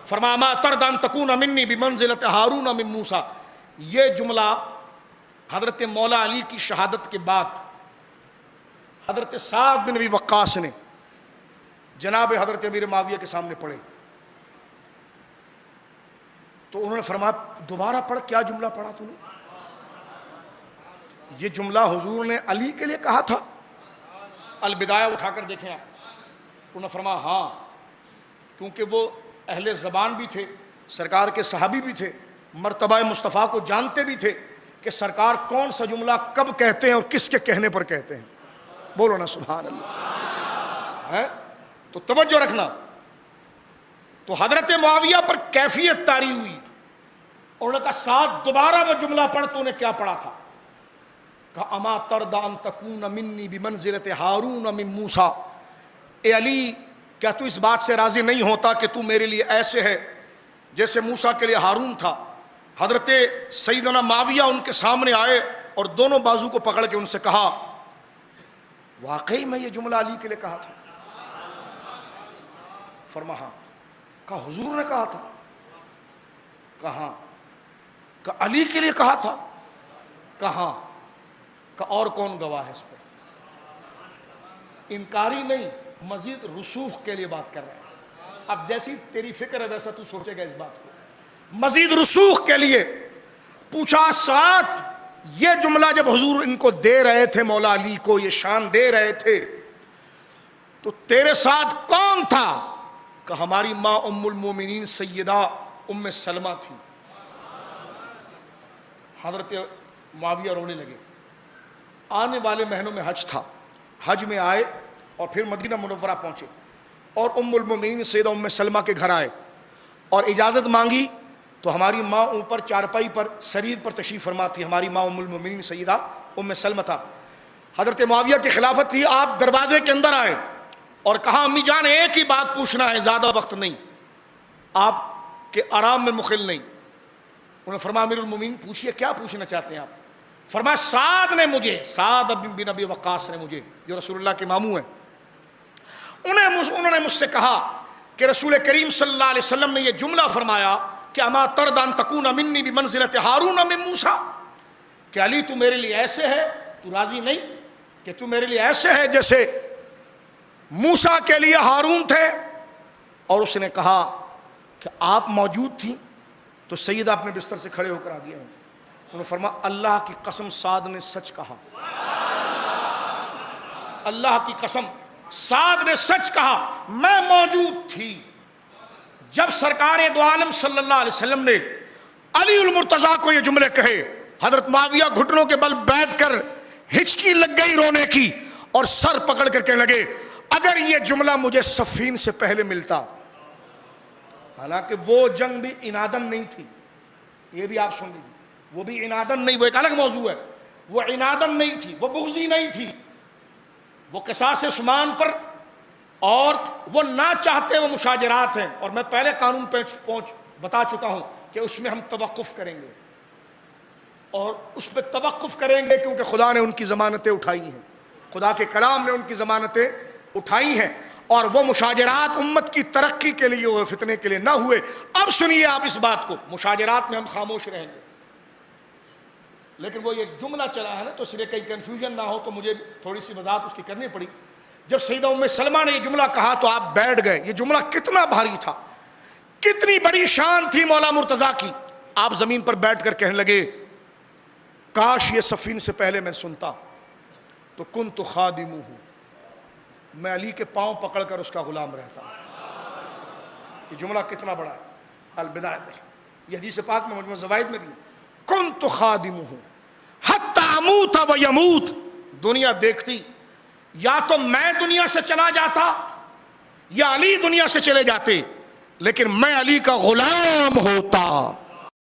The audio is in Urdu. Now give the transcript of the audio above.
فرمایا ما ترد ان تکون منی بمنزلۃ ہارون من موسیٰ. یہ جملہ حضرت مولا علی کی شہادت کے بعد حضرت سعد بن ابی وقاص نے جناب حضرت امیر معاویہ کے سامنے پڑھے تو انہوں نے فرمایا دوبارہ پڑھ, کیا جملہ پڑھا تو نے؟ یہ جملہ حضور نے علی کے لیے کہا تھا؟ البدایہ اٹھا کر دیکھیں آپ. انہوں نے فرمایا ہاں, کیونکہ وہ اہل زبان بھی تھے, سرکار کے صحابی بھی تھے, مرتبہ مصطفیٰ کو جانتے بھی تھے کہ سرکار کون سا جملہ کب کہتے ہیں اور کس کے کہنے پر کہتے ہیں. بولو نا سبحان اللہ. ہے تو توجہ رکھنا. تو حضرت معاویہ پر کیفیت طاری ہوئی. انہوں نے کہا ساتھ دوبارہ وہ جملہ پڑھ, تو نے کیا پڑھا تھا؟ کہا اما ترد ان تکون منی بمنزلۃ ہارون من موسیٰ. اے علی, کیا تو اس بات سے راضی نہیں ہوتا کہ تو میرے لیے ایسے ہے جیسے موسیٰ کے لیے ہارون تھا؟ حضرت سیدنا معاویہ ان کے سامنے آئے اور دونوں بازو کو پکڑ کے ان سے کہا واقعی میں یہ جملہ علی کے لیے کہا تھا؟ فرمایا کہا حضور نے کہا تھا. کہاں؟ کہ علی کے لیے کہا تھا. کہاں؟ کہ اور کون گواہ ہے اس پر؟ انکاری نہیں, مزید رسوخ کے لیے بات کر رہے ہیں. اب جیسی تیری فکر ہے ویسا تو سوچے گا اس بات کو. مزید رسوخ کے لیے پوچھا ساتھ یہ جملہ جب حضور ان کو دے رہے تھے, مولا علی کو یہ شان دے رہے تھے, تو تیرے ساتھ کون تھا؟ کہ ہماری ماں ام المومنین سیدہ ام سلمہ تھی. حضرت معاویہ رونے لگے. آنے والے مہینوں میں حج تھا, حج میں آئے اور پھر مدینہ منورہ پہنچے اور ام المومنین سیدہ ام سلمہ کے گھر آئے اور اجازت مانگی تو ہماری ماں اوپر چارپائی پر سریر پر تشریف فرما تھی. ہماری ماں ام المومنین سیدہ ام سلمہ تھا. حضرت معاویہ کی خلافت تھی. آپ دروازے کے اندر آئے اور کہا امی جان ایک ہی بات پوچھنا ہے, زیادہ وقت نہیں, آپ کے آرام میں مخل نہیں. انہوں نے فرمایا امیر المومنین پوچھئے, کیا پوچھنا چاہتے ہیں آپ؟ فرمایا سعد نے مجھے, سعد بن ابی وقاص نے مجھے, جو رسول اللہ کے ماموں ہیں, انہوں نے مجھ سے کہا کہ رسول کریم صلی اللہ علیہ وسلم نے یہ جملہ فرمایا کہ اما ترد ان تکون منی بمنزلۃ ہارون من موسیٰ, کہ علی تو میرے لیے ایسے ہے, تو راضی نہیں کہ تو میرے لیے ایسے ہے جیسے موسیٰ کے لیے ہارون تھے؟ اور اس نے کہا کہ آپ موجود تھیں تو سیدہ اپنے بستر سے کھڑے ہو کر آگے ہیں. انہوں نے فرمایا اللہ کی قسم سعد نے سچ کہا, اللہ کی قسم سعد نے سچ کہا, میں موجود تھی جب سرکار دو عالم صلی اللہ علیہ وسلم نے علی المرتضیٰ کو یہ جملے کہے. حضرت معاویہ گھٹنوں کے بل بیٹھ کر ہچکی لگ گئی رونے کی اور سر پکڑ کر کہنے لگے اگر یہ جملہ مجھے صفین سے پہلے ملتا. حالانکہ وہ جنگ بھی عنادن نہیں تھی, یہ بھی آپ سن لیجیے, وہ بھی عنادن نہیں, وہ ایک الگ موضوع ہے. وہ عنادن نہیں تھی, وہ بغضی نہیں تھی, وہ قصاص عثمان پر, اور وہ نہ چاہتے وہ مشاجرات ہیں. اور میں پہلے قانون پہنچ بتا چکا ہوں کہ اس میں ہم توقف کریں گے, اور اس پہ توقف کریں گے کیونکہ خدا نے ان کی ضمانتیں اٹھائی ہیں, خدا کے کلام نے ان کی ضمانتیں اٹھائی ہیں, اور وہ مشاجرات امت کی ترقی کے لیے ہوئے, فتنے کے لیے نہ ہوئے. اب سنیے آپ اس بات کو, مشاجرات میں ہم خاموش رہیں گے, لیکن وہ یہ جملہ چلا ہے نا, تو اس لیے کہیں کنفیوژن نہ ہو تو مجھے تھوڑی سی وضاحت اس کی کرنی پڑی. جب سیدہ ام سلمہ نے یہ جملہ کہا تو آپ بیٹھ گئے. یہ جملہ کتنا بھاری تھا, کتنی بڑی شان تھی مولا مرتضیٰ کی. آپ زمین پر بیٹھ کر کہنے لگے کاش یہ صفین سے پہلے میں سنتا تو کنت خادمہ, میں علی کے پاؤں پکڑ کر اس کا غلام رہتا. یہ جملہ کتنا بڑا ہے. البدایہ, یہ حدیث پاک میں مجموع زوائد میں بھی کنت خادمہ حتی اموت و یموت. دنیا دیکھتی یا تو میں دنیا سے چلا جاتا یا علی دنیا سے چلے جاتے, لیکن میں علی کا غلام ہوتا.